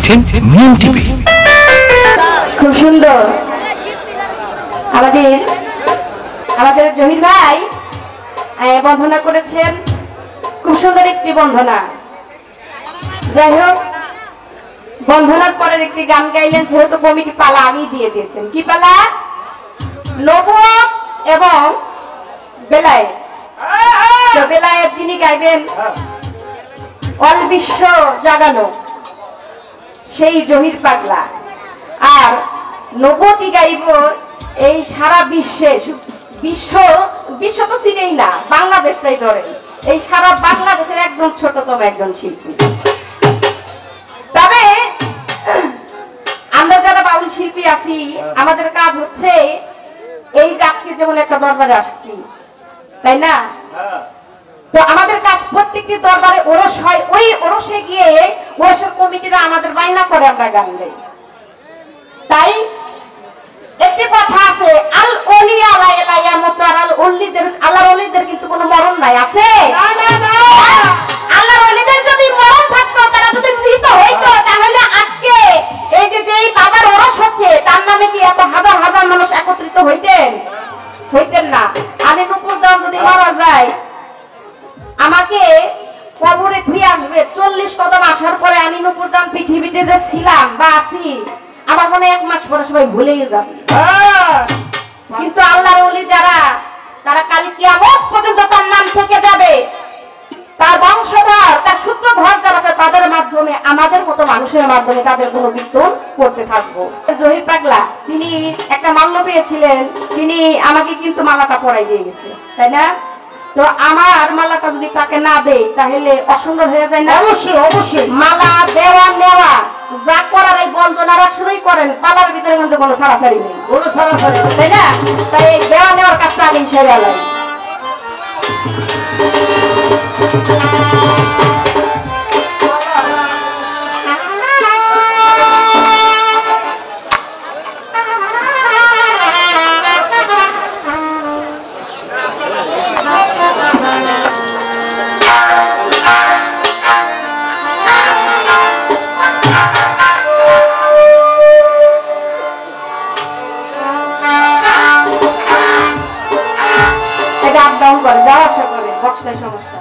দেখছেন মিম টিভি। খুব সুন্দর আমাদের জহির ভাই বন্ধনা করেছেন, খুব সুন্দর একটি বন্ধনা। যাই হোক, বন্ধনার পরের একটি গান গাইলেন, যেহেতু কমিটি পালা আগেই দিয়ে দিয়েছেন। কি পালা? নবুয়ত এবং বেলায়েত। তো বেলায়েত যিনি গাইবেন অল বিশ্ব জাগানো সেই জহির পাগলা, আর নবুয়তি গাইব এই সারা বিশ্ব তো চিনেই না, বাংলাদেশটাই ধরে, এই সারা বাংলাদেশের একদম ছোটতম একজন শিল্পী। তবে আমরা যারা বাউল শিল্পী আছি, আমাদের কাজ হচ্ছে এই যে আজকে যেমন একটা দরবারে আসছি, তাই না? তো আমাদের কাজ প্রত্যেকটি দরবারে ওরস হয়, ওই ওরসে গিয়ে ওরসের কমিটিরা আমাদের বায়না করে আমরা গান গাই। তাই একটি কথা আছে, আল ওলিয়া আলাইয়া মুতার, আল ওলিদের, আল্লাহর ওলিদের কিন্তু কোনো মরণ নাই, আছে? আল্লাহর ওলিদের যদি মরণ থাকতো, তারা যদি মৃত হইতো, তাহলে আজকে এই যে যেই বাবার ওরস হচ্ছে, তার নামে কি এত হাজার হাজার মানুষ একত্রিত হইতেন না। আমি নুপুর দাম যদি মারা যায়, আমাকে কবরে ধুয়ে আসবে, 40 কদম আসার পরে আমি নুপুর দাম পৃথিবীতে যে ছিলাম বা আছি, আমার মনে 1 মাস পরে সবাই ভুলেই যাবে। কিন্তু আল্লাহর ওলি যারা, তারা কাল কিয়ামত পর্যন্ত তার নাম থেকে যাবে, তার বংশধর, তার সূত্রধর যারা, তাদের মাধ্যমে, আমাদের মতো মানুষের মাধ্যমে তাদের কোনো কীর্তন করতে থাকবো। জহির পাগলা তিনি একটা মাল্য পেয়েছিলেন, তিনি আমাকে কিন্তু মালাটা পরাই দিয়ে গেছে, তাই না? তো আমার মালাটা যদি তাকে না দেই, তাহলে অসুন্দর হয়ে যায় না? অবশ্যই অবশ্যই। মালা দেওয়া নেওয়া যা করার এই বন্ধনারা শুরুই করেন, পালার ভিতরে কিন্তু কোনো ছাড়াছাড়ি নেই, কোনো ছাড়াছাড়ি, তাই না? তাই এই দেওয়া নেওয়ার কাজটা আমি সেরে আলাই। আপ ডাউন করে, যাওয়া আসা করে, বক্সটাই সমস্যা।